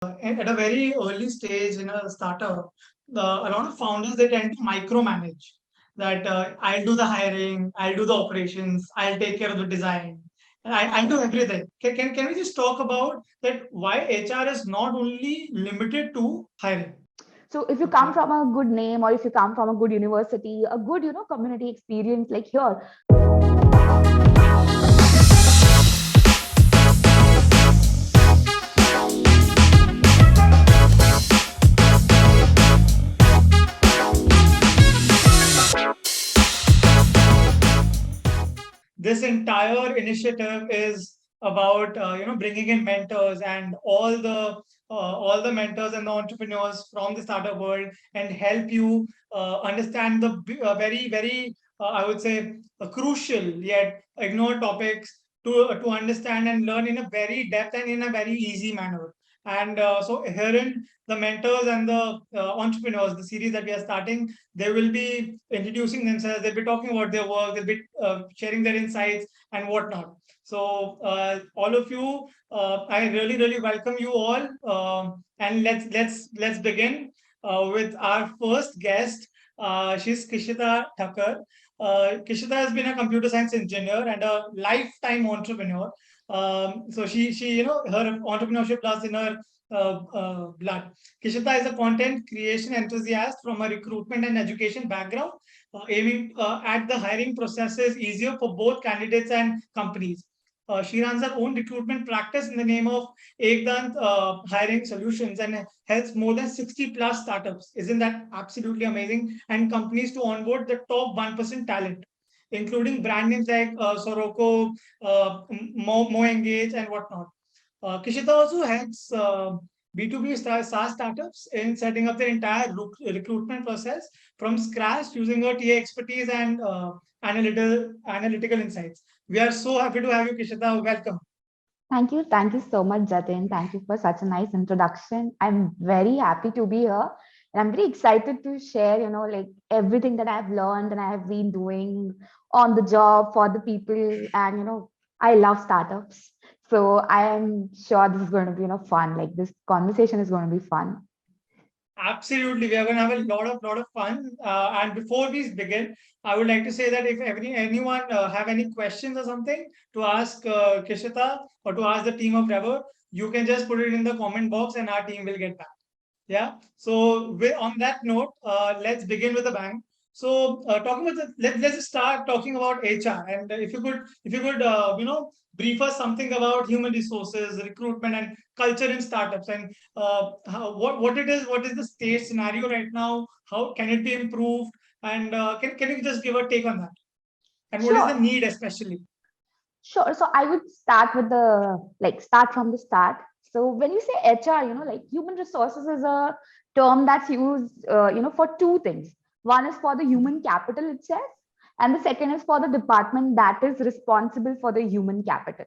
at a very early stage in a startup, a lot of founders they tend to micromanage. That I'll do the hiring, I'll do the operations, I'll take care of the design, I'll do everything. Can we just talk about that? Why HR is not only limited to hiring? So if you come from a good name or if you come from a good university, a good, community experience like here, This entire initiative is about bringing in mentors and all the mentors and the entrepreneurs from the startup world and help you understand the very I would say crucial yet ignored topics to understand and learn in a very depth and in a very easy manner. And so herein the mentors and the entrepreneurs, the series that we are starting, they will be introducing themselves, they'll be talking about their work, they'll be sharing their insights and whatnot. So all of you, I really welcome you all, and let's begin with our first guest. She's Kishita Thakar. Kishita has been a computer science engineer and a lifetime entrepreneur. So she her entrepreneurship lies in her blood. Kishita is a content creation enthusiast from a recruitment and education background, aiming at the hiring processes easier for both candidates and companies. She runs her own recruitment practice in the name of Ekdant Hiring Solutions and helps more than 60 plus startups. Isn't that absolutely amazing? And companies to onboard the top 1% talent, including brand names like Soroco, Mo Engage, and whatnot. Kishita also helps B2B SaaS startups in setting up their entire recruitment process from scratch using her TA expertise and analytical insights. We are so happy to have you, Kishita. Welcome. thank you. Thank you so much, Jatin. Thank you for such a nice introduction. I'm very happy to be here. And I'm very excited to share, like everything that I've learned and I have been doing on the job for the people. And, I love startups. So I am sure this is going to be, fun. Like this conversation is going to be fun. Absolutely, we are going to have a lot of fun. And before we begin, I would like to say that if anyone have any questions or something to ask Kishita or to ask the team of Reverr, you can just put it in the comment box, and our team will get back. Yeah. So on that note, let's begin with a bang. So talking about let's start talking about HR. And if you could brief us something about human resources, recruitment, and culture in startups, and what is the state scenario right now? How can it be improved? And can you just give a take on that? And what is the Sure. need especially? Sure. So I would start with start from the start. So when you say HR, like human resources is a term that's used, for two things. One is for the human capital itself, and the second is for the department that is responsible for the human capital.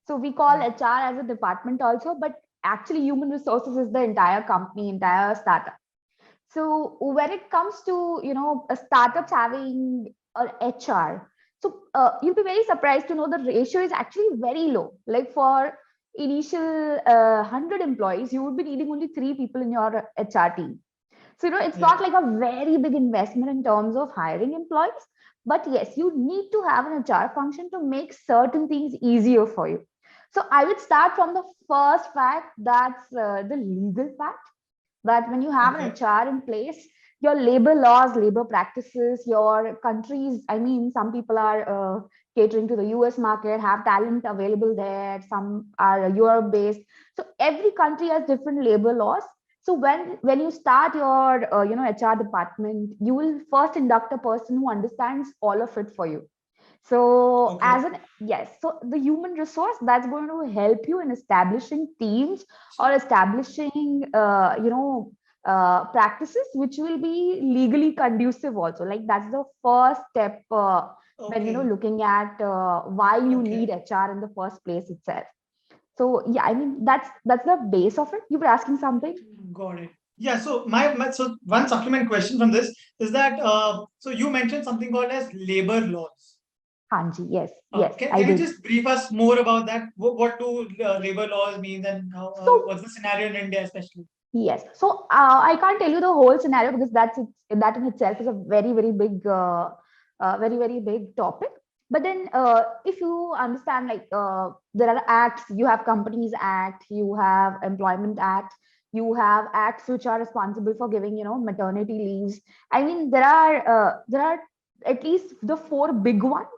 So we call Right. HR as a department also, but actually human resources is the entire company, entire startup. So when it comes to a startups having a HR, so you'll be very surprised to know the ratio is actually very low. Like for initial 100 employees, you would be needing only 3 people in your HR team. So it's Yeah. not like a very big investment in terms of hiring employees, but yes, you need to have an HR function to make certain things easier for you. So I would start from the first fact, that's the legal fact, that when you have an Okay. HR in place, your labor laws, labor practices, your countries, I mean, some people are catering to the US market, have talent available there, some are Europe based. So every country has different labor laws. So when you start your HR department, you will first induct a person who understands all of it for you. So Okay. as an yes, so the human resource that's going to help you in establishing teams or establishing practices which will be legally conducive also. Like that's the first step when Okay. looking at why you need Okay. HR in the first place itself. So yeah, I mean that's the base of it. You were asking something. Got it. Yeah. So so one supplement question from this is that so you mentioned something called as labor laws. Hanji, yes, yes, Can, I can you do. just brief us more about that? What do labor laws mean, and how, So what's the scenario in India, especially? yes. So I can't tell you the whole scenario because that in itself is a very, very big, very, very big topic. But then, if you understand, like there are acts, you have Companies Act, you have Employment Act, you have acts which are responsible for giving, maternity leaves. I mean, there are at least the four big ones.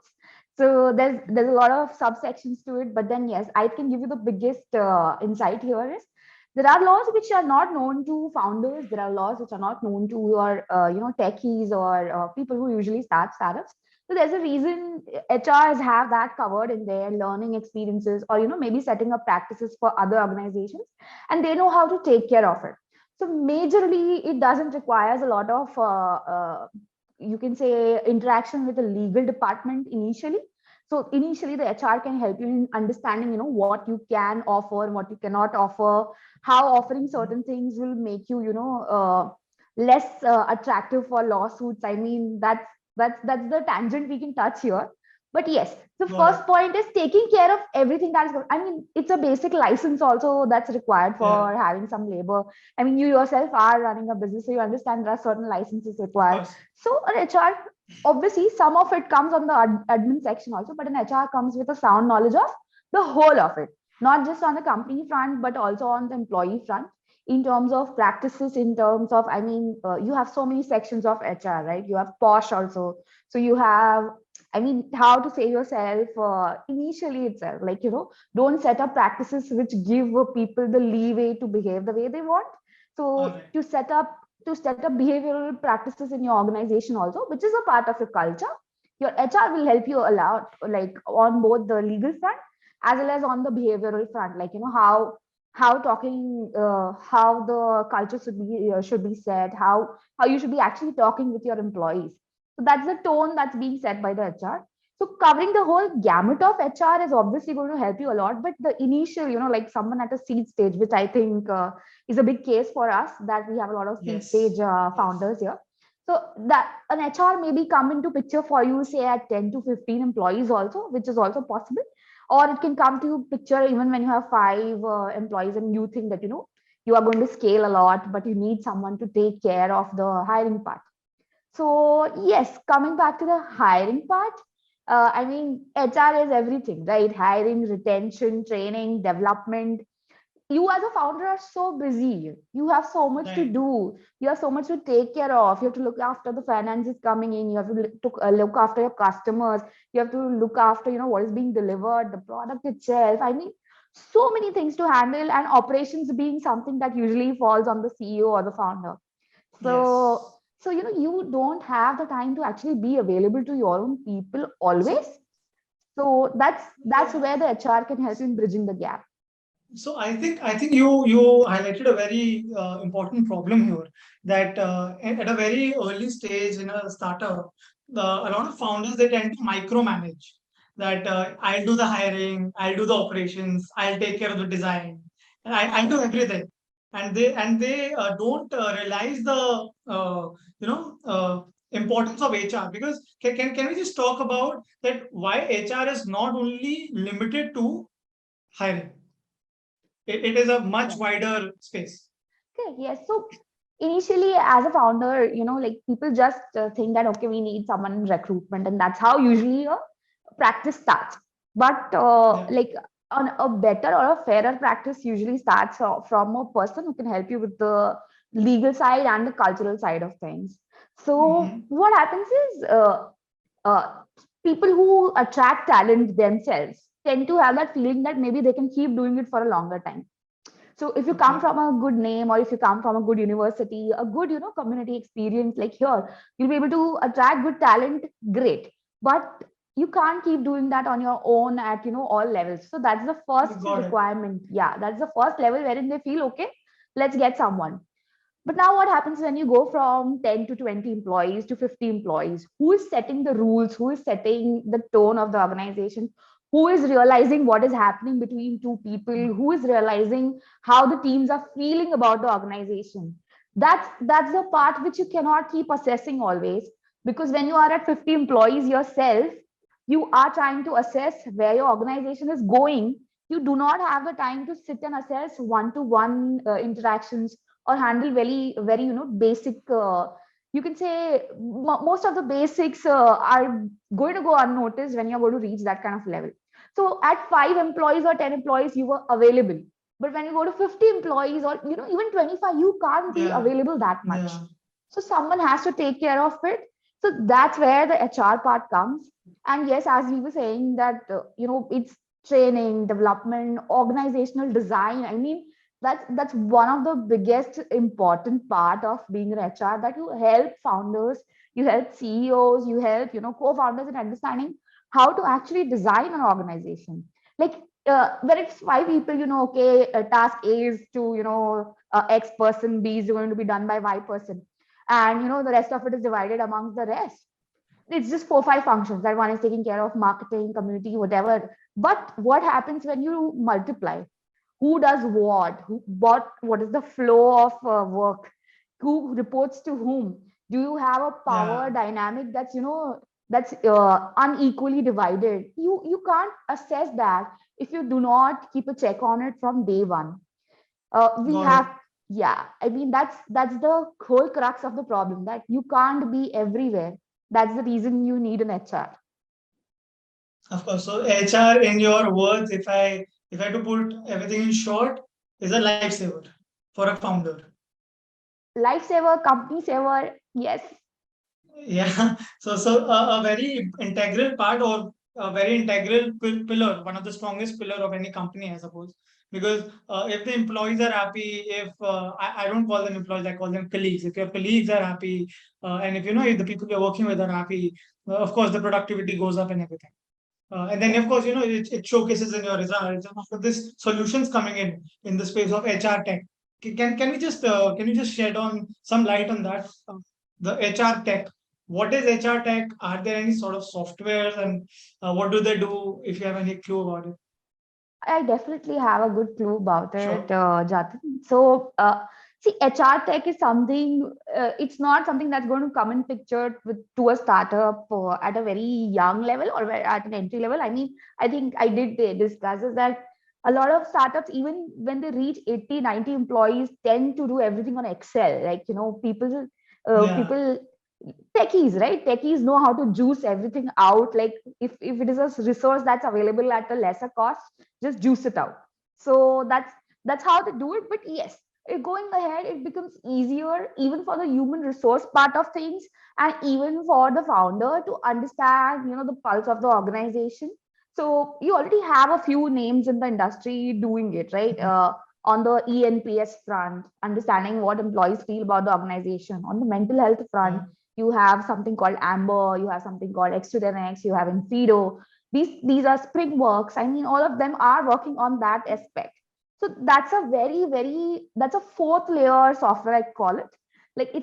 So there's a lot of subsections to it. But then, yes, I can give you the biggest insight here is there are laws which are not known to founders. There are laws which are not known to your techies or people who usually start startups. So there's a reason HRs have that covered in their learning experiences, or maybe setting up practices for other organizations, and they know how to take care of it. So majorly it doesn't requires a lot of you can say interaction with the legal department initially. So initially the HR can help you in understanding what you can offer and what you cannot offer, how offering certain things will make you less attractive for lawsuits. I mean, that's the tangent we can touch here. But yes, the Got it. first point is taking care of everything that is I mean, it's a basic license also that's required Yeah, for having some labor. I mean, you yourself are running a business, so you understand there are certain licenses of required. course. So an HR, obviously some of it comes on the admin section also, but an HR comes with a sound knowledge of the whole of it, not just on the company front, but also on the employee front, in terms of practices, in terms of, I mean, you have so many sections of HR, right? You have posh also. So you have, I mean, how to say yourself initially itself, like, don't set up practices which give people the leeway to behave the way they want. All So right. to set up behavioral practices in your organization also, which is a part of your culture. Your HR will help you a lot, like on both the legal front as well as on the behavioral front, like how talking, how the culture should be set, how you should be actually talking with your employees. So that's the tone that's being set by the HR. So covering the whole gamut of HR is obviously going to help you a lot. But the initial, like someone at a seed stage, which I think is a big case for us, that we have a lot of seed Yes. stage Yes. founders here. So that an HR maybe come into picture for you, say at 10 to 15 employees also, which is also possible. Or it can come to picture even when you have five employees and you think that, you are going to scale a lot, but you need someone to take care of the hiring part. So yes, coming back to the hiring part, I mean, HR is everything, right? Hiring, retention, training, development. You as a founder are so busy. You have so much to Right. do. You have so much to take care of. You have to look after the finances coming in. You have to look after your customers. You have to look after, what is being delivered, the product itself. I mean, so many things to handle, and operations being something that usually falls on the CEO or the founder. So, Yes. so you don't have the time to actually be available to your own people always. So, So that's yeah. where the HR can help in bridging the gap. So I think you highlighted a very important problem here, that at a very early stage in a startup, a lot of founders, they tend to micromanage. That I'll do the hiring, I'll do the operations, I'll take care of the design, and I'll do everything, and they don't realize the you know importance of HR. Because can we just talk about that, why HR is not only limited to hiring? It is a much Yes. wider space. Okay, yes. So initially, as a founder, like people just think that, okay, we need someone in recruitment, and that's how usually a practice starts. But Yeah. like on a better or a fairer practice usually starts from a person who can help you with the legal side and the cultural side of things. So Hmm. what happens is uh, people who attract talent themselves tend to have that feeling that maybe they can keep doing it for a longer time. So if you come Okay. from a good name, or if you come from a good university, a good, community experience, like here, you'll be able to attract good talent, great. But you can't keep doing that on your own at, all levels. So that's the first Got it. requirement. Yeah, that's the first level wherein they feel, okay, let's get someone. But now what happens when you go from 10 to 20 employees to 50 employees? Who is setting the rules? Who is setting the tone of the organization? Who is realizing what is happening between two people? Who is realizing how the teams are feeling about the organization? That's the part which you cannot keep assessing always, because when you are at 50 employees yourself, you are trying to assess where your organization is going, you do not have the time to sit and assess one-to-one interactions or handle very, very, basic. You can say most of the basics are going to go unnoticed when you're going to reach that kind of level. So at 5 employees or 10 employees, you were available. But when you go to 50 employees or even 25, you can't be Yeah. available that much. Yeah. So someone has to take care of it. So that's where the HR part comes. And yes, as we were saying that it's training, development, organizational design. I mean, that's one of the biggest important part of being an HR, that you help founders, you help CEOs, you help co-founders in understanding how to actually design an organization. Like when it's 5 people, okay, task A is to X person, B is going to be done by Y person, and the rest of it is divided amongst the rest. It's just 4 5 functions that one is taking care of: marketing, community, whatever. But what happens when you multiply? Who does what? What is the flow of work? Who reports to whom? Do you have a power Yeah. dynamic that's unequally divided? You can't assess that if you do not keep a check on it from day one. We Got it. have, yeah, I mean, that's the whole crux of the problem, that you can't be everywhere. That's the reason you need an HR. Of course. So HR, in your words, if I had to put everything in short, is a lifesaver for a founder. Lifesaver, company saver, yes. Yeah. So a very integral part, or a very integral pillar, one of the strongest pillar of any company, I suppose. Because if the employees are happy, if I don't call them employees, I call them colleagues. If your colleagues are happy, and if the people you're working with are happy, of course the productivity goes up and everything. And then, Yes. of course, it showcases in your results. And after this, solutions coming in the space of HR tech. Can you just shed on some light on that? The HR tech. What is HR tech? Are there any sort of softwares, and what do they do? If you have any clue about it, I definitely have a good clue about it, sure. Jatin. So, see, HR tech is something. It's not something that's going to come in picture with to a startup at a very young level or at an entry level. I mean, I think I did discuss is that a lot of startups, even when they reach 80, 90 employees, tend to do everything on Excel. Like Yeah, people techies, right? Techies know how to juice everything out. Like if it is a resource that's available at a lesser cost, just juice it out. So that's how they do it. But yes, going ahead, it becomes easier even for the human resource part of things, and even for the founder to understand, the pulse of the organization. So you already have a few names in the industry doing it, right? On the ENPS front, understanding what employees feel about the organization. On the mental health front, yeah, you have something called Amber, you have something called X210X, you have Infido. These are Springworks. I mean, all of them are working on that aspect. So that's a that's a fourth layer software, I call it. Like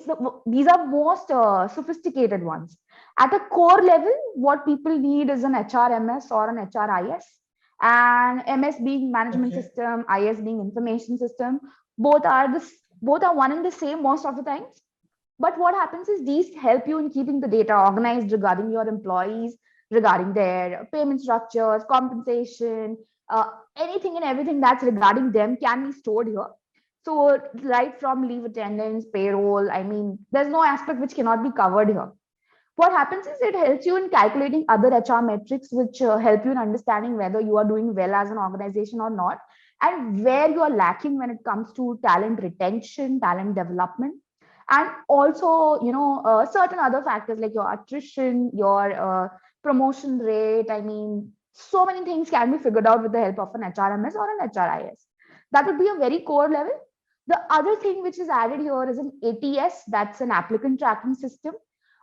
these are most sophisticated ones. At a core level, what people need is an HRMS or an HRIS, and MS being management okay, system, IS being information system. Both are one and the same most of the times. But what happens is these help you in keeping the data organized regarding your employees, regarding their payment structures, compensation, anything and everything that's regarding them can be stored here. So, right from leave attendance, payroll, I mean, there's no aspect which cannot be covered here. What happens is it helps you in calculating other HR metrics, which help you in understanding whether you are doing well as an organization or not, and where you are lacking when it comes to talent retention, talent development, and also certain other factors like your attrition, your promotion rate. I mean, so many things can be figured out with the help of an HRMS or an HRIS. That would be a very core level. The other thing which is added here is an ATS, that's an applicant tracking system.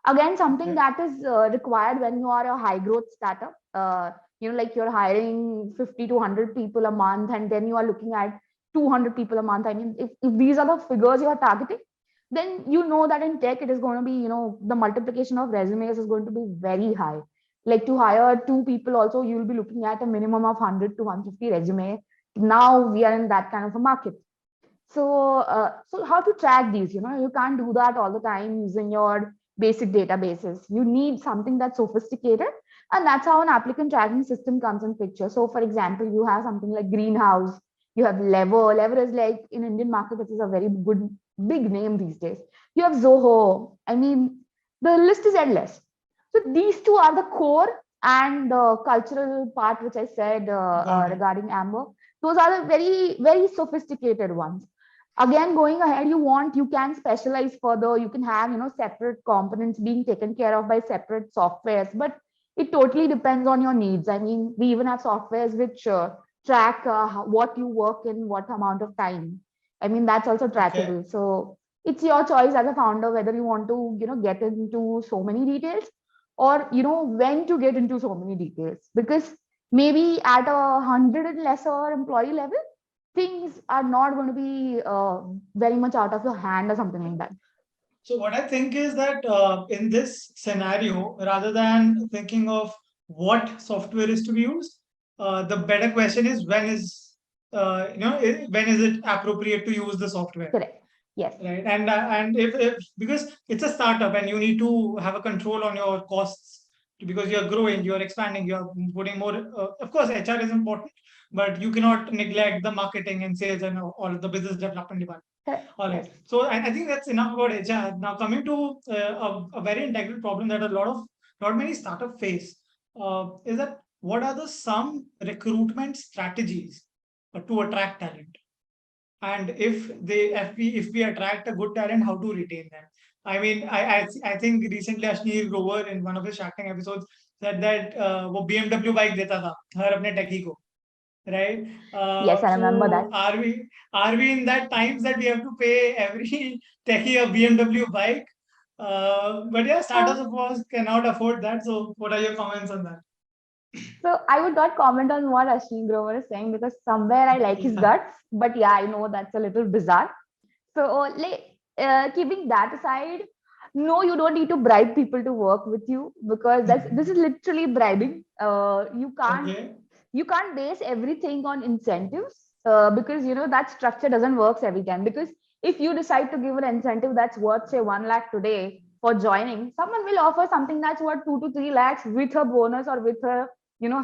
Again, something okay, that is required when you are a high growth startup. Like you're hiring 50 to 100 people a month, and then you are looking at 200 people a month. I mean, if these are the figures you are targeting, then you know that in tech it is going to be, the multiplication of resumes is going to be very high. Like to hire 2 people also, you'll be looking at a minimum of 100 to 150 resume. Now we are in that kind of a market. So how to track these? You can't do that all the time using your basic databases. You need something that's sophisticated, And that's how an applicant tracking system comes in picture. So for example, you have something like greenhouse, you have Lever is like in Indian market, which is a very good big name these days. You have Zoho. I mean, the list is endless. So these two are the core, and the cultural part, which I said Got it. regarding Amber. Those are the very, very sophisticated ones. Again, going ahead, you can specialize further. You can have, separate components being taken care of by separate softwares, but it totally depends on your needs. I mean, we even have softwares which track what you work in what amount of time. I mean, that's also Okay. trackable. So it's your choice as a founder whether you want to, get into so many details, or when to get into so many details, because maybe at a 100 and lesser employee level, things are not going to be very much out of your hand or something like that. So what I think is that in this scenario, rather than thinking of what software is to be used, the better question is when is it appropriate to use the software, Correct. Yes. right? And if because it's a startup and you need to have a control on your costs because you're growing, you're expanding, you're putting more. Of course, HR is important, but you cannot neglect the marketing and sales and all the business development department. Correct. All right. Yes. So I think that's enough about HR. Now coming to a very integral problem that not many startup face is that what are the some recruitment strategies to attract talent, and if we attract a good talent, how to retain them. I mean, I think recently Ashneer Grover in one of his Shark Tank episodes said that वो BMW bike देता था हर अपने techie को, right? Yes, I remember So that. are we in that times that we have to pay every techie a BMW bike? But yeah, Uh, startups of course cannot afford that. So what are your comments on that? so I would not comment on what Ashwin Grover is saying, because somewhere I like his Yeah. guts, but yeah, I know that's a little bizarre. So, keeping that aside, no, you don't need to bribe people to work with you, because this is literally bribing. Okay. You can't base everything on incentives, because that structure doesn't works every time. Because if you decide to give an incentive that's worth say 1 lakh today for joining, someone will offer something that's worth 2 to 3 lakhs with a bonus or with a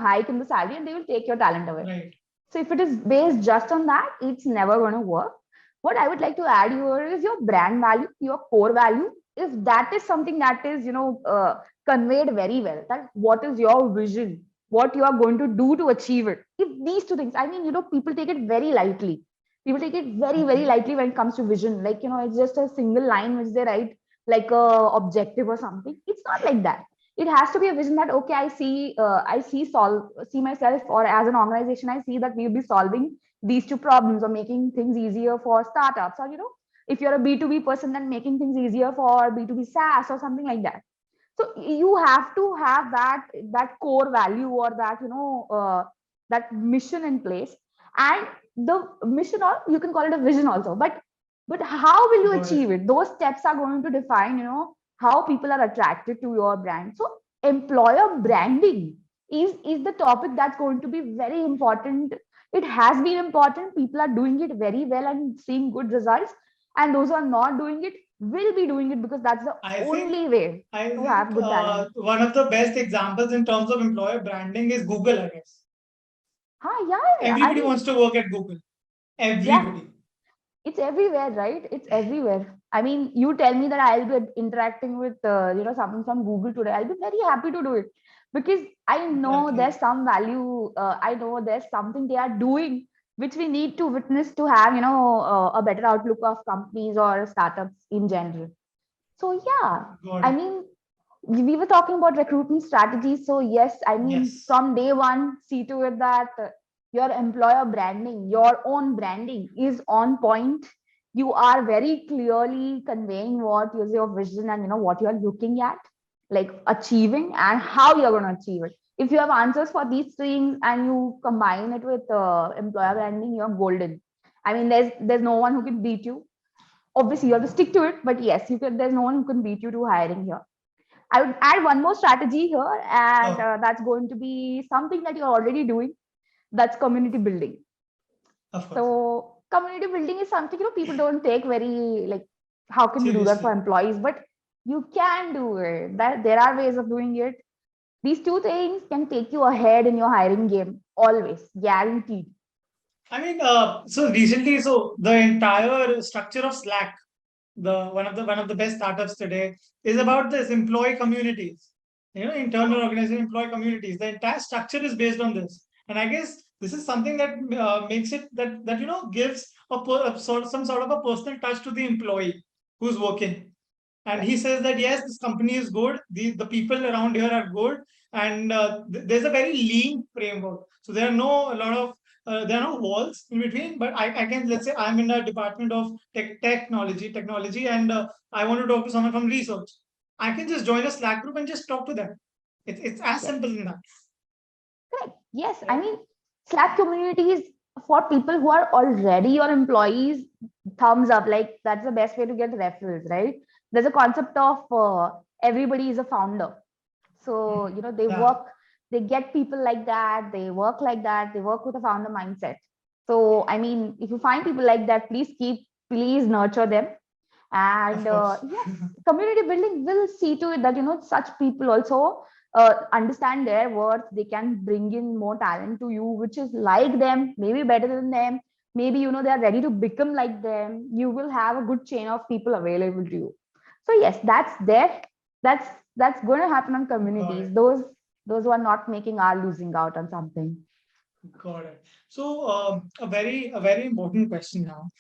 hike in the salary, and they will take your talent away. Right. So if it is based just on that, it's never going to work. What I would like to add here is your brand value, your core value. If that is something that is, conveyed very well, that what is your vision, what you are going to do to achieve it. If these two things, I mean, people take it very lightly. People take it very, very Okay. lightly when it comes to vision. Like, it's just a single line which they write like a objective or something. It's not like that. It has to be a vision that, okay, see myself, or as an organization, I see that we'll be solving these two problems, or making things easier for startups, or if you're a B2B person, then making things easier for B2B SaaS or something like that. So you have to have that core value, or that mission in place. And the mission, or you can call it a vision also, but how will you Got it. achieve it? Those steps are going to define how people are attracted to your brand. So employer branding is the topic that's going to be very important. It has been important. People are doing it very well and seeing good results, and those who are not doing it will be doing it, because that's the I think only way I to think have good talent. one of the best examples in terms of employer branding is Google, I guess. Yeah. I Everybody mean, wants to work at Google. yeah, Everybody. it's everywhere, right? It's everywhere. I mean, you tell me that I'll be interacting with something from Google today, I'll be very happy to do it, because I know Exactly. there's some value. I know there's something they are doing which we need to witness to have a better outlook of companies or startups in general. So yeah, Got I it. mean, we were talking about recruitment strategies. So yes, I mean, Yes. from day one, see to it that your employer branding, your own branding is on point. You are very clearly conveying what is your vision, and what you're looking at, like achieving, and how you're going to achieve it. If you have answers for these things and you combine it with employer branding, you're golden. I mean, there's no one who can beat you. Obviously, you have to stick to it, but yes, you can. There's no one who can beat you to hiring here. I would add one more strategy here, and Oh, that's going to be something that you're already doing. That's community building. of course. So, community building is something people don't take very like. How can we do that for Seriously. employees? But you can do it. That there are ways of doing it. These two things can take you ahead in your hiring game, always, guaranteed. I mean, so recently, so the entire structure of Slack, the one of the best startups today, is about this employee communities. Internal organization employee communities. The entire structure is based on this, and I guess this is something that makes it that gives a sort some sort of a personal touch to the employee who's working. And Right. he says that yes, this company is good, the people around here are good, and there's a very lean framework, so there are no a lot of there are no walls in between, but I can, let's say I'm in a department of technology, and I want to talk to someone from research. I can just join a Slack group and just talk to them. It's as Yes. simple as that. Correct. Yes. I Yeah. mean, Slack communities for people who are already your employees, thumbs up. Like that's the best way to get referrals, right? There's a concept of everybody is a founder. So, they Yeah, work, they get people like that, they work like that, they work with a founder mindset. So, I mean, if you find people like that, please nurture them. of And course. yes, community building will see to it that such people also understand their worth. They can bring in more talent to you which is like them, maybe better than them. Maybe they are ready to become like them. You will have a good chain of people available to you. So yes, that's there. That's going to happen on Got communities. it. Those who are not making are losing out on something. Got it. So, a very important question now.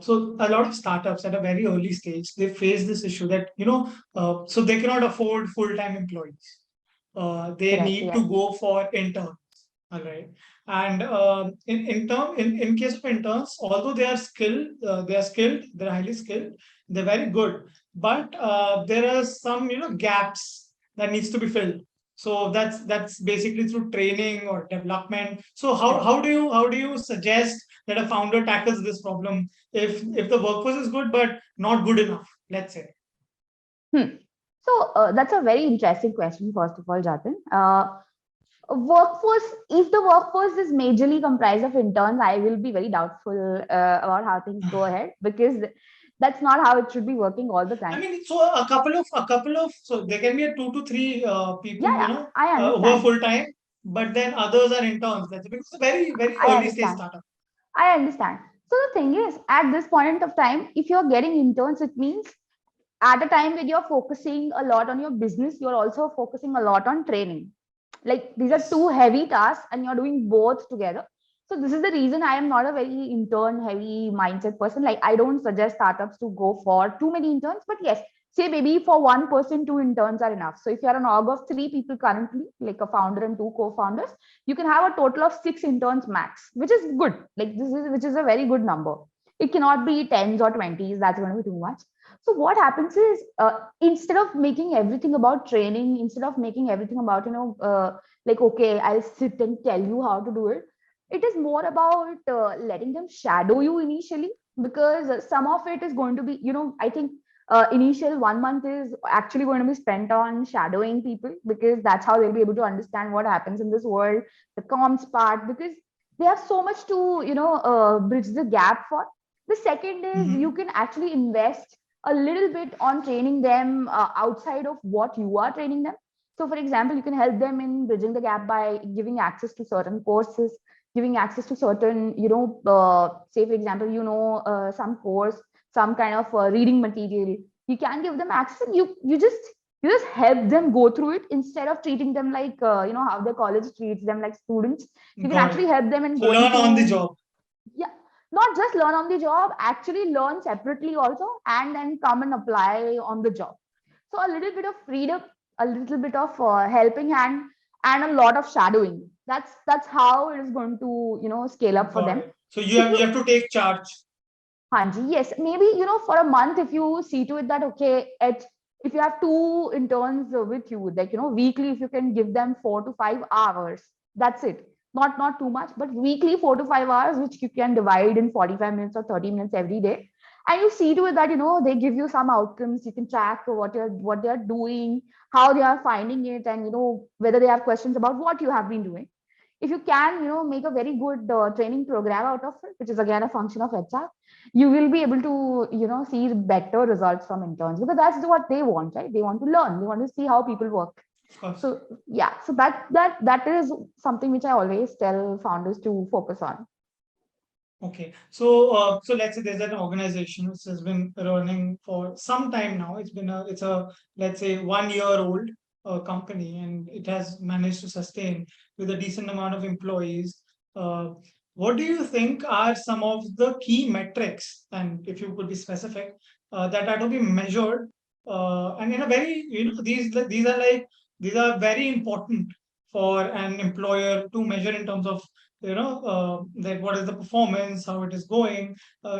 So, a lot of startups at a very early stage, they face this issue that so they cannot afford full-time employees. They Correct. need to Yes. go for interns. All right. And in case of interns, although they're highly skilled, they're very good. But there are some gaps that needs to be filled. So that's basically through training or development. So how Right. how do you suggest that a founder tackles this problem if the workforce is good but not good enough, let's say. Hmm. So that's a very interesting question, first of all, Jatin. Workforce, if the workforce is majorly comprised of interns, I will be very doubtful about how things go ahead, because that's not how it should be working all the I time. mean, so a couple of so there can be a two to three people, Yeah, yeah, I who are understand. full time, but then others are interns. That's because it's a very very I early stage understand. startup. I understand. So the thing is, at this point of time, if you're getting interns, it means at a time when you're focusing a lot on your business, you're also focusing a lot on training. Like these are two Yes. heavy tasks and you're doing both together. So this is the reason I am not a very intern heavy mindset person. Like I don't suggest startups to go for too many interns, but yes, say maybe for one person, two interns are enough. So if you're an org of three people currently, like a founder and two co-founders, you can have a total of six interns max, which is good. Like this is which is a very good number. It cannot be tens or twenties. That's going to be too much. So what happens is, instead of making everything about training, instead of making everything about like okay, I'll sit and tell you how to do it. It is more about letting them shadow you initially, because some of it is going to be, I think initial 1 month is actually going to be spent on shadowing people, because that's how they'll be able to understand what happens in this world, the comms part, because they have so much to bridge the gap for. The second is you Hmm. can actually invest a little bit on training them outside of what you are training them. So, for example, you can help them in bridging the gap by giving access to certain courses, giving access to certain, say, for example, some course, some kind of reading material. You can give them access, and you just help them go through it instead of treating them like how the college treats them like students. You can Got actually it. help them in So going learn on the through. job. Yeah, not just learn on the job, actually learn separately also, and then come and apply on the job. So a little bit of freedom, a little bit of helping hand, and a lot of shadowing. That's how it is going to scale up for Got them. it. So you If have you, you have to take charge. Hanji, yes, maybe for a month, if you see to it that okay, if you have two interns with you, like weekly, if you can give them 4 to 5 hours, that's it. Not too much, but weekly 4 to 5 hours, which you can divide in 45 minutes or 30 minutes every day, and you see to it that they give you some outcomes. You can track what they are doing, how they are finding it, and whether they have questions about what you have been doing. If you can make a very good training program out of it, which is again a function of HR, you will be able to see better results from interns, because that's what they want, right? They want to learn, they want to see how people work. Of course. So yeah, so that is something which I always tell founders to focus on. Okay. So let's say there's an organization which has been running for some time now. It's a, let's say, 1 year old company, and it has managed to sustain with a decent amount of employees. Uh, what do you think are some of the key metrics, and if you could be specific, that are to be measured? And in a very, these are very important for an employer to measure in terms of, that what is the performance, how it is going,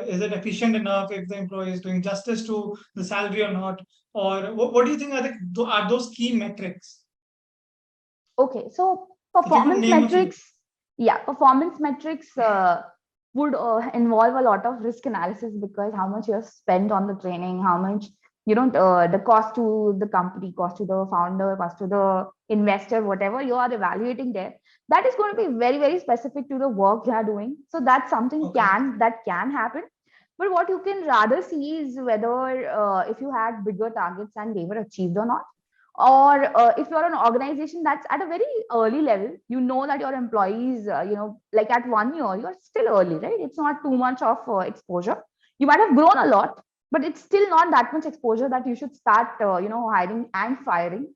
is it efficient enough, if the employee is doing justice to the salary or not, or what do you think are those key metrics, Okay, so if you could performance name a few? metrics, yeah, performance metrics would involve a lot of risk analysis, because how much you have spent on the training, how much the cost to the company, cost to the founder, cost to the investor, whatever you are evaluating there, that is going to be very, very specific to the work you are doing. So that's something Okay. that can happen. But what you can rather see is whether if you had bigger targets and they were achieved or not, or if you're an organization that's at a very early level, you know that your employees, like at 1 year, you're still early, right? It's not too much of exposure. You might have grown a lot, but it's still not that much exposure that you should start hiring and firing.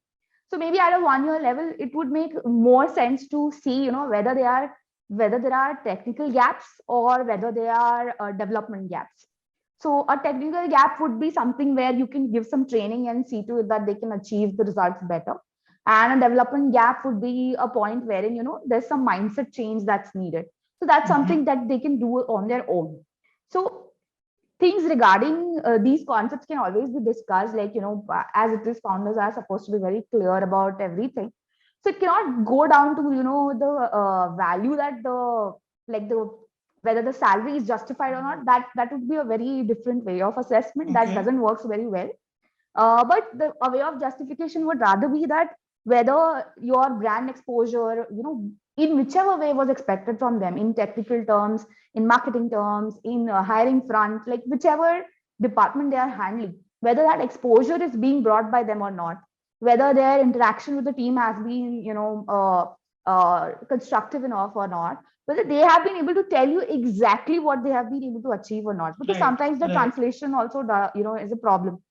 So maybe at a 1 year level, it would make more sense to see, whether there are technical gaps or whether there are development gaps. So a technical gap would be something where you can give some training and see to it that they can achieve the results better. And a development gap would be a point wherein, there's some mindset change that's needed. So that's Hmm. something that they can do on their own. So things regarding these concepts can always be discussed, like, as it is, founders are supposed to be very clear about everything. So it cannot go down to, the value that like the whether the salary is justified or not. That would be a very different way of assessment that Okay. doesn't work very well. But a way of justification would rather be that whether your brand exposure, in whichever way was expected from them, in technical terms, in marketing terms, in hiring front, like whichever department they are handling, whether that exposure is being brought by them or not, whether their interaction with the team has been, constructive enough or not, whether they have been able to tell you exactly what they have been able to achieve or not, because Right. sometimes the Right. translation also, is a problem.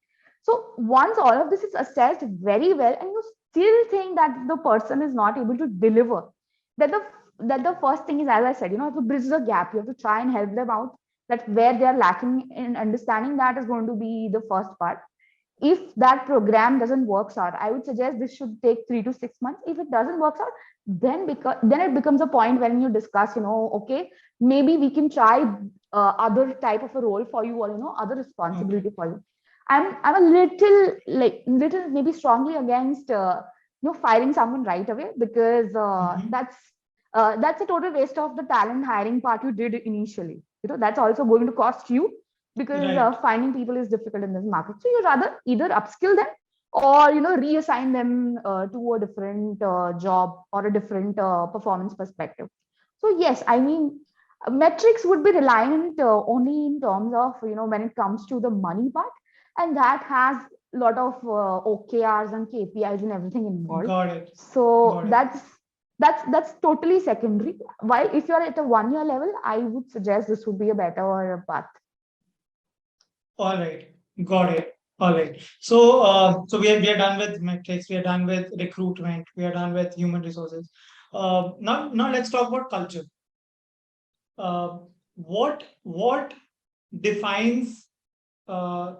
So once all of this is assessed very well, and you still think that the person is not able to deliver, that the first thing is, as I said, you have to bridge the gap. You have to try and help them out. That where they are lacking in understanding, that is going to be the first part. If that program doesn't works out, I would suggest this should take 3 to 6 months. If it doesn't works out, then it becomes a point when you discuss, okay, maybe we can try other type of a role for you, or other Okay. responsibility for you. I'm a little maybe strongly against firing someone right away, because Hmm. that's a total waste of the talent hiring part you did initially. That's also going to cost you, because Right. finding people is difficult in this market. So you rather either upskill them, or reassign them to a different job or a different performance perspective. So yes, I mean, metrics would be reliant only in terms of, when it comes to the money part, and that has a lot of OKRs and KPIs and everything involved. Got it. So Got it. that's totally secondary. While if you're at a 1 year level, I would suggest this would be a better path. All right, got it. All right. So we are done with metrics. We are done with recruitment. We are done with human resources. Now let's talk about culture. Uh, what defines uh,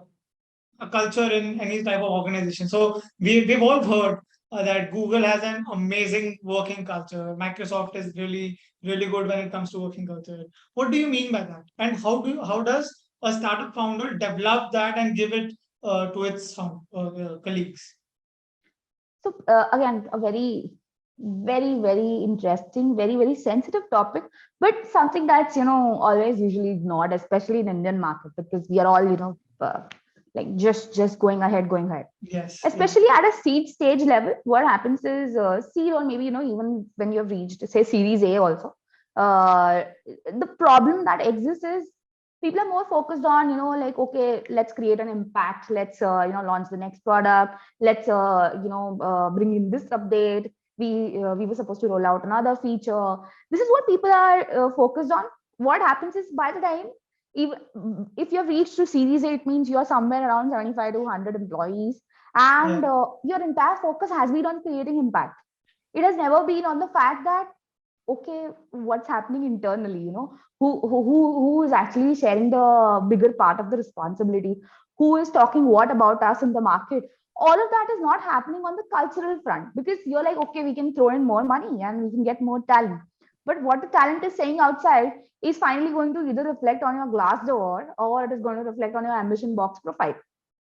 a culture in any type of organization? So we've all heard that Google has an amazing working culture. Microsoft is really good when it comes to working culture. What do you mean by that? And how does a startup founder develop that and give it to its colleagues? So again, a very, very, very interesting, very, very sensitive topic, but something that's always usually ignored, especially in Indian market, because we are all like just going ahead. Yes, yes. Especially at a seed stage level, what happens is seed, or maybe even when you have reached say Series A also, uh, the problem that exists is People are more focused on, like, okay, let's create an impact, let's launch the next product, let's bring in this update, we were supposed to roll out another feature. This is what people are focused on. What happens is, by the time, even if you've reached to series A, it means you're somewhere around 75 to 100 employees, and Yeah. your entire focus has been on creating impact. It has never been on the fact that, okay, what's happening internally, who is actually sharing the bigger part of the responsibility, who is talking what about us in the market. All of that is not happening on the cultural front, because you're like, okay, we can throw in more money and we can get more talent, but what the talent is saying outside is finally going to either reflect on your glass door, or it is going to reflect on your ambition box profile.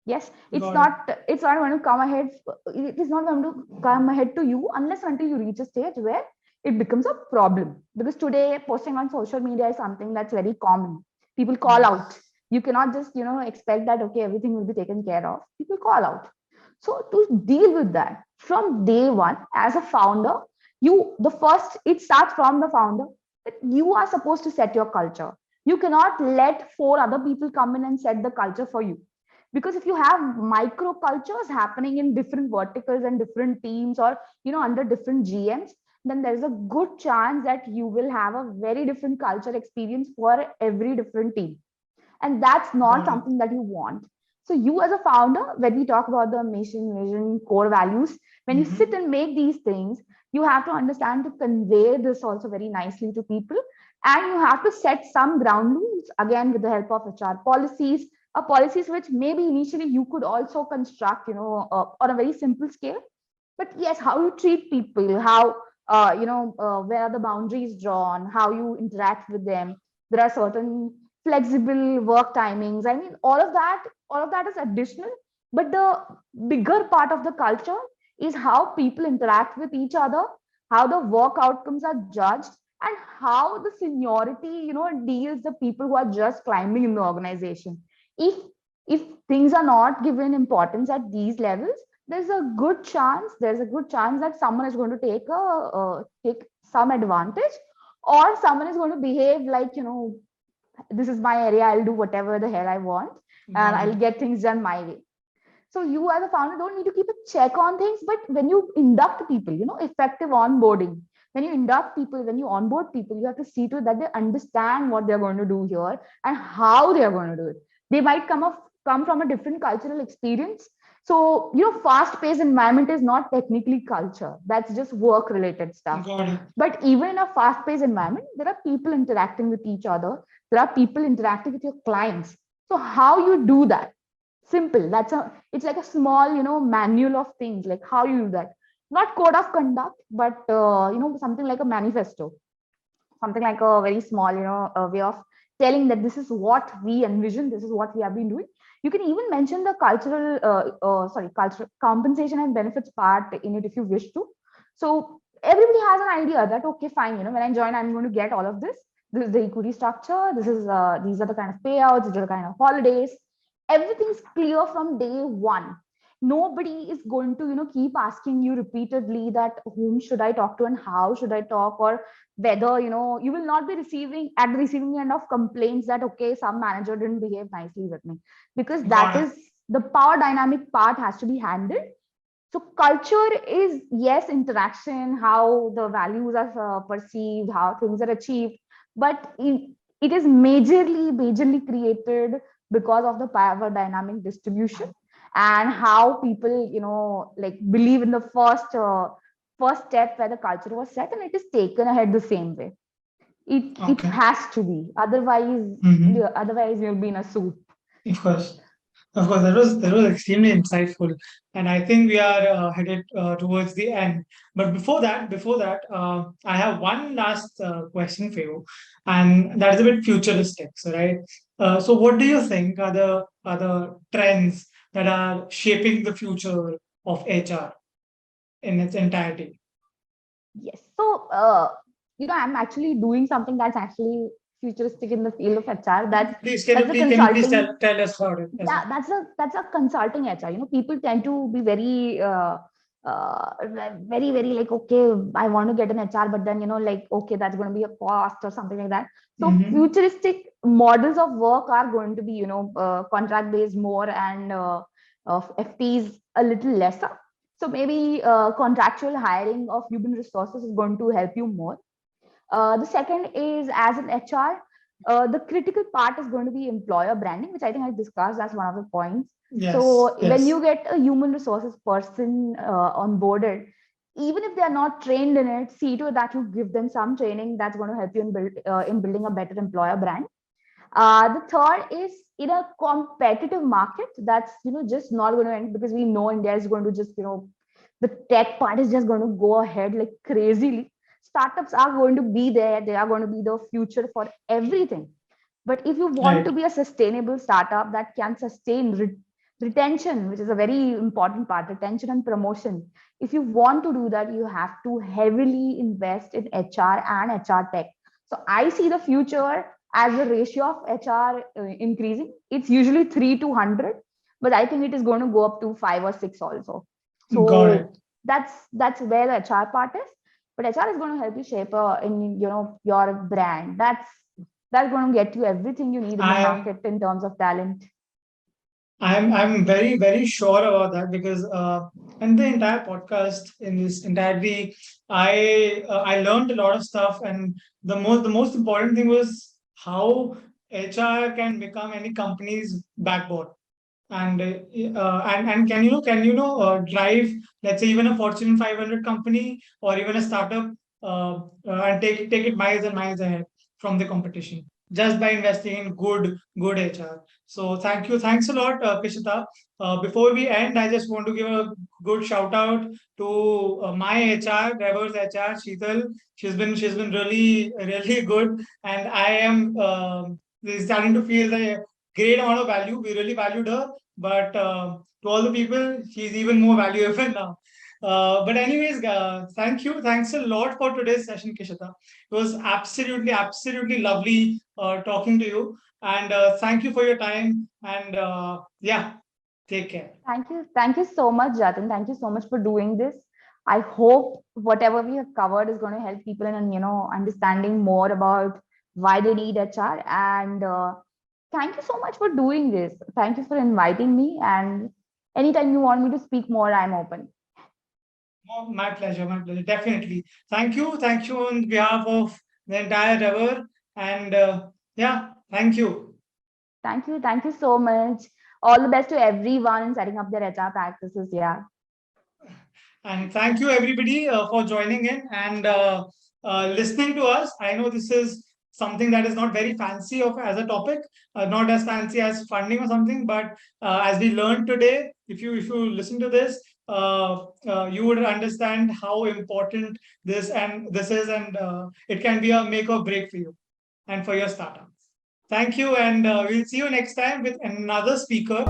Yes, it's Got it. not it's not going to come ahead. It is not going to come ahead to you unless until you reach a stage where it becomes a problem. Because today, posting on social media is something that's very common. People call out. Yes. You cannot just expect that, okay, everything will be taken care of. People call out. So to deal with that from day one, as a founder, it starts from the founder, that you are supposed to set your culture. You cannot let four other people come in and set the culture for you. Because if you have micro cultures happening in different verticals and different teams, or under different GMs, then there's a good chance that you will have a very different culture experience for every different team, and that's not Got it. something that you want. So you, as a founder, when we talk about the mission, vision, core values, when you sit Mm-hmm. and make these things, you have to understand to convey this also very nicely to people, and you have to set some ground rules, again with the help of HR policies, policies which maybe initially you could also construct, on a very simple scale. But yes, how you treat people, how where are the boundaries drawn, how you interact with them. There are certain flexible work timings. I mean, all of that is additional, but the bigger part of the culture is how people interact with each other, how the work outcomes are judged, and how the seniority deals the people who are just climbing in the organization. If if things are not given importance at these levels, there's a good chance that someone is going to take some advantage, or someone is going to behave like, this is my area, I'll do whatever the hell I want, and Got I'll it. get things done my way. So you, as a founder, don't need to keep a check on things, but when you induct people, effective onboarding, when you induct people, when you onboard people, you have to see to it that they understand what they're going to do here and how they are going to do it. They might come from a different cultural experience. So, fast-paced environment is not technically culture. That's just work-related stuff. Got it. But even in a fast-paced environment, there are people interacting with each other. There are people interacting with your clients. So how you do that? Simple. It's like a small, manual of things, like how you do that. Not code of conduct, but something like a manifesto, something like a very small, a way of telling that this is what we envision, this is what we have been doing. You can even mention the cultural compensation and benefits part in it if you wish to. So everybody has an idea that, okay, fine, when I join, I'm going to get all of this. This is the equity structure. These are the kind of payouts. These are the kind of holidays. Everything's clear from day one. Nobody is going to keep asking you repeatedly that whom should I talk to and how should I talk, or whether you will not be receiving at the receiving end of complaints that, okay, some manager didn't behave nicely with me, because that Got it. is the power dynamic part has to be handled. So culture is, yes, interaction, how the values are perceived, how things are achieved, but it is majorly created because of the power dynamic distribution, and how people like believe in the first step where the culture was set, and it is taken ahead the same way. It Okay. has to be, otherwise, Mm-hmm. you'll be in a soup. Of course. Of course, that was extremely insightful, and I think we are headed towards the end. But before that, I have one last question for you, and that is a bit futuristic. So, right. So, what do you think are the trends that are shaping the future of HR in its entirety? Yes. So, I'm actually doing something that's actually futuristic in the field of HR. That's Please, can you that's a please can you please consulting. tell us about it as Yeah, well? that's a consulting HR. People tend to be very very very like, okay, I want to get an HR, but then like, okay, that's going to be a cost or something like that. So Mm-hmm. futuristic models of work are going to be contract based more, and of FTs a little lesser. So maybe contractual hiring of human resources is going to help you more. The second is, as an HR, the critical part is going to be employer branding, which I think I discussed as one of the points. Yes, So when yes. you get a human resources person onboarded, even if they are not trained in it, see to it that you give them some training that's going to help you in building a better employer brand. The third is, in a competitive market, that's just not going to end, because we know India is going to just the tech part is just going to go ahead like crazily. Startups are going to be there; they are going to be the future for everything. But if you want to Right. be a sustainable startup that can sustain retention, which is a very important part, retention and promotion, if you want to do that, you have to heavily invest in HR and HR tech. So I see the future as the ratio of HR increasing. It's usually 3 to 100, but I think it is going to go up to 5 or 6 also. Got it. So that's where the HR part is. But HR is going to help you shape in your brand. That's going to get you everything you need in the I market in terms of talent. I'm very very sure about that because in the entire podcast in this entire week I learned a lot of stuff, and the most important thing was how HR can become any company's backbone, and and can drive, let's say, even a Fortune 500 company or even a startup, and take it miles and miles ahead from the competition just by investing in good HR. So thanks a lot, Kishita. Before we end, I just want to give a good shout out to my HR, Reverr's HR, Sheetal. She's been really really good, and I am starting to feel the great amount of value. We really valued her, but to all the people, she's even more valuable now. But anyways, thanks a lot for today's session, Kishita. It was absolutely lovely talking to you, and thank you for your time. And yeah, take care. Thank you so much, Jatin. Thank you so much for doing this. I hope whatever we have covered is going to help people in understanding more about why they need HR. And thank you so much for doing this. Thank you for inviting me. And anytime you want me to speak more, I'm open. Oh, my pleasure, my pleasure. Definitely. Thank you on behalf of the entire Rever, and yeah, thank you. Thank you so much. All the best to everyone in setting up their HR practices. Yeah. And thank you, everybody, for joining in and listening to us. I know this is something that is not very fancy of as a topic, not as fancy as funding or something, but as we learned today, if you listen to this, you would understand how important this is, and it can be a make or break for you and for your startup. Thank you, and we'll see you next time with another speaker.